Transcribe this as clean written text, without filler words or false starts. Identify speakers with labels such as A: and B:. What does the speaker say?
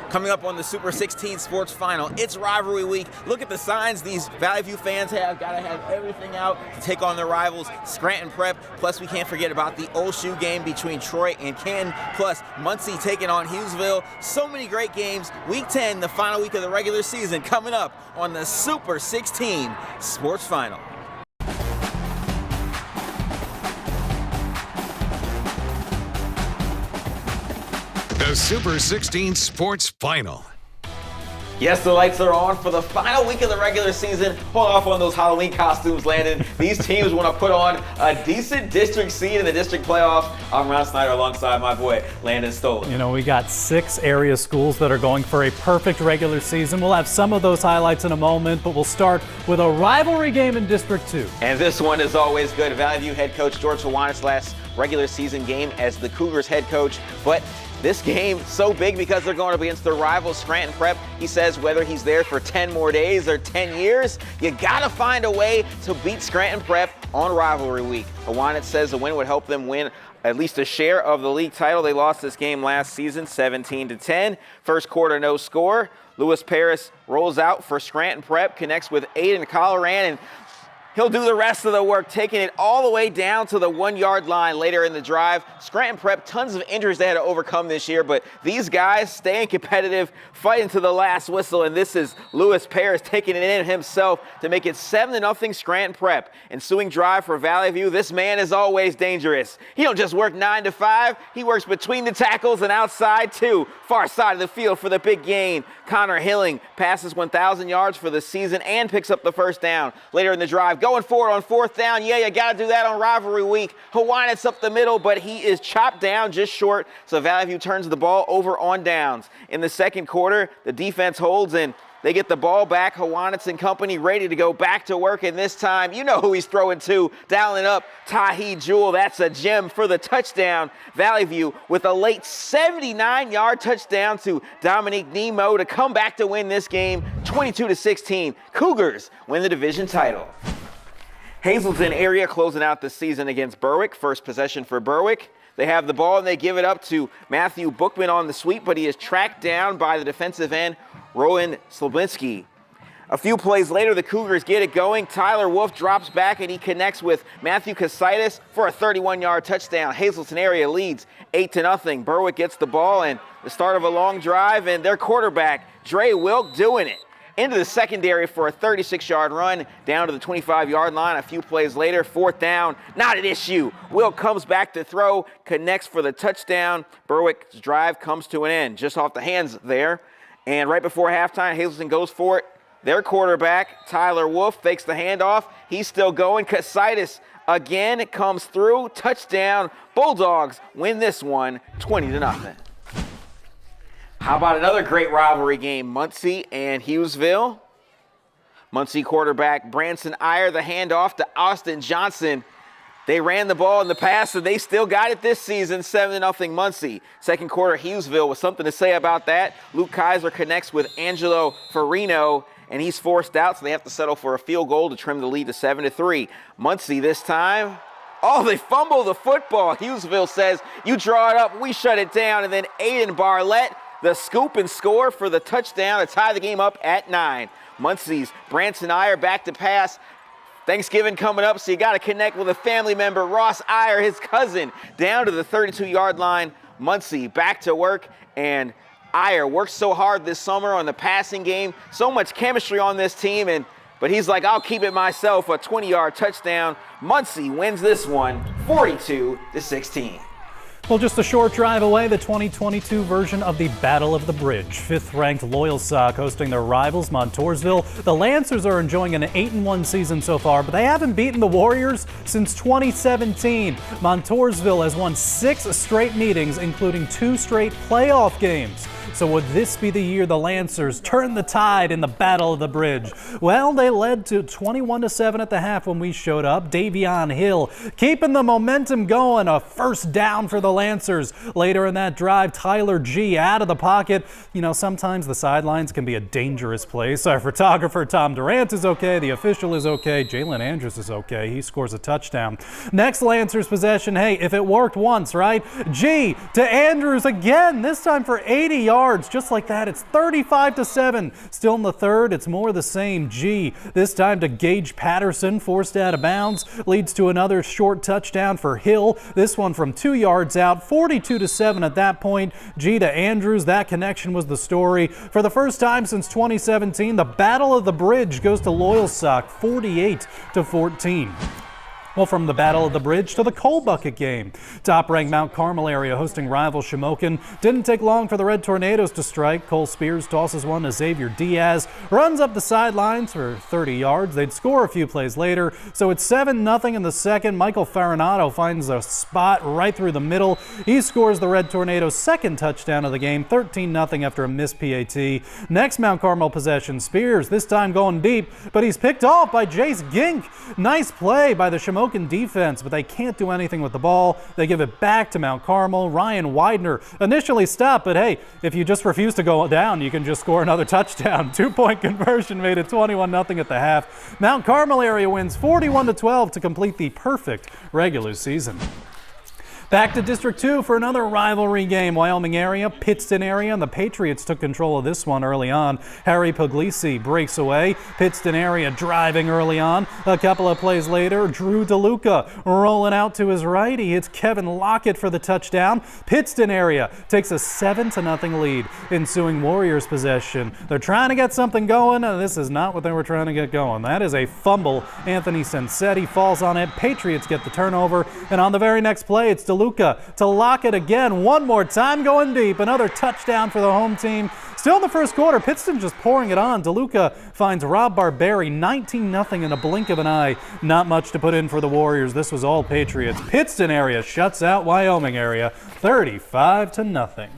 A: Coming up on the Super 16 Sports Final, it's rivalry week. Look at the signs these Valley View fans have. Got to have everything out to take on their rivals, Scranton Prep. Plus, we can't forget about the old shoe game between Troy and Canton. Plus, Muncy taking on Hughesville. So many great games. Week 10, the final week of the regular season, coming up on the Super 16 Sports Final.
B: The Super 16 Sports Final.
A: Yes, the lights are on for the final week of the regular season. Hold off on those Halloween costumes, Landon. These teams want to put on a decent district seed in the district playoffs. I'm Ron Snyder alongside my boy, Landon Stolen.
C: You know, we got 6 area schools that are going for a perfect regular season. We'll have some of those highlights in a moment, but we'll start with a rivalry game in District 2.
A: And this one is always good. Valley View head coach George Hawanit's last regular season game as the Cougars head coach, but this game so big because they're going up against their rival Scranton Prep. He says whether he's there for 10 more days or 10 years, you gotta find a way to beat Scranton Prep on rivalry week. Hawanit says the win would help them win at least a share of the league title. They lost this game last season, 17-10. First quarter, no score. Lewis Paris rolls out for Scranton Prep, connects with Aiden Colloran, and he'll do the rest of the work, taking it all the way down to the 1-yard line later in the drive. Scranton Prep, tons of injuries they had to overcome this year, but these guys staying competitive, fighting to the last whistle, and this is Lewis Paris taking it in himself to make it 7-0 Scranton Prep. Ensuing drive for Valley View, this man is always dangerous. He don't just work 9 to 5, he works between the tackles and outside too. Far side of the field for the big gain. Connor Hilling passes 1,000 yards for the season and picks up the first down. Later in the drive, going forward on 4th down. Yeah, you got to do that on rivalry week. Hawanit's up the middle, but he is chopped down just short, so Valley View turns the ball over on downs. In the second quarter, the defense holds and they get the ball back. Hawanitz and company ready to go back to work, and this time, you know who he's throwing to. Dialing up Tahi Jewell. That's a gem for the touchdown. Valley View with a late 79-yard touchdown to Dominique Nemo to come back to win this game, 22-16. Cougars win the division title. Hazleton Area closing out the season against Berwick. First possession for Berwick. They have the ball and they give it up to Matthew Bookman on the sweep, but he is tracked down by the defensive end, Rowan Slobinski. A few plays later, the Cougars get it going. Tyler Wolf drops back and he connects with Matthew Casaitis for a 31-yard touchdown. Hazleton Area leads 8-0. Berwick gets the ball and the start of a long drive, and their quarterback, Dre Wilk, doing it. Into the secondary for a 36-yard run down to the 25-yard line. A few plays later, 4th down, not an issue. Will comes back to throw, connects for the touchdown. Berwick's drive comes to an end just off the hands there. And right before halftime, Hazleton goes for it. Their quarterback, Tyler Wolf, fakes the handoff. He's still going. Casaitis again comes through. Touchdown. Bulldogs win this one 20-0. How about another great rivalry game, Muncy and Hughesville? Muncy quarterback Branson Iyer, the handoff to Austin Johnson. They ran the ball in the past, and they still got it this season, 7-0 Muncy. Second quarter, Hughesville with something to say about that. Luke Kaiser connects with Angelo Farino, and he's forced out, so they have to settle for a field goal to trim the lead to 7-3. Muncy this time. Oh, they fumble the football. Hughesville says, you draw it up, we shut it down, and then Aiden Barlett, the scoop and score for the touchdown to tie the game up at 9. Muncy's Branson Iyer back to pass. Thanksgiving coming up, so you got to connect with a family member, Ross Iyer, his cousin, down to the 32-yard line. Muncy back to work, and Iyer worked so hard this summer on the passing game. So much chemistry on this team, but he's like, I'll keep it myself. A 20-yard touchdown. Muncy wins this one, 42-16.
C: Well, just a short drive away, the 2022 version of the Battle of the Bridge. 5th-ranked Loyalsock hosting their rivals, Montoursville. The Lancers are enjoying an 8-1 season so far, but they haven't beaten the Warriors since 2017. Montoursville has won 6 straight meetings, including 2 straight playoff games. So would this be the year the Lancers turn the tide in the Battle of the Bridge? Well, they led to 21-7 at the half when we showed up. Davion Hill keeping the momentum going. A first down for the Lancers. Later in that drive, Tyler G out of the pocket. You know, sometimes the sidelines can be a dangerous place. Our photographer Tom Durant is okay. The official is okay. Jalen Andrews is okay. He scores a touchdown. Next Lancers possession. Hey, if it worked once, right? G to Andrews again, this time for 80 yards. Just like that, it's 35-7. Still in the third, it's more the same. G, this time to Gage Patterson, forced out of bounds, leads to another short touchdown for Hill. This one from 2 yards out, 42-7 at that point. G to Andrews, that connection was the story. For the first time since 2017, the Battle of the Bridge goes to Loyalsock, 48-14. Well, from the Battle of the Bridge to the Coal Bucket game. Top-ranked Mount Carmel Area hosting rival Shamokin. Didn't take long for the Red Tornadoes to strike. Cole Spears tosses one to Xavier Diaz. Runs up the sidelines for 30 yards. They'd score a few plays later. So it's 7-0 in the second. Michael Farinato finds a spot right through the middle. He scores the Red Tornadoes' second touchdown of the game. 13-0 after a missed PAT. Next Mount Carmel possession. Spears, this time going deep, but he's picked off by Jace Gink. Nice play by the Shamokin defense, but they can't do anything with the ball. They give it back to Mount Carmel. Ryan Widener initially stopped, but hey, if you just refuse to go down, you can just score another touchdown. 2-point conversion made it 21-0 at the half. Mount Carmel Area wins 41-12 to complete the perfect regular season. Back to District 2 for another rivalry game. Wyoming Area, Pittston Area, and the Patriots took control of this one early on. Harry Puglisi breaks away. Pittston Area driving early on. A couple of plays later, Drew DeLuca rolling out to his right. He hits Kevin Lockett for the touchdown. Pittston Area takes a 7-0 lead. Ensuing Warriors possession. They're trying to get something going, and this is not what they were trying to get going. That is a fumble. Anthony Sensetti falls on it. Patriots get the turnover, and on the very next play, it's DeLuca to Lockett again, one more time going deep. Another touchdown for the home team. Still in the first quarter, Pittston just pouring it on. DeLuca finds Rob Barberi, 19-0 in a blink of an eye. Not much to put in for the Warriors. This was all Patriots. Pittston Area shuts out Wyoming Area, 35-0.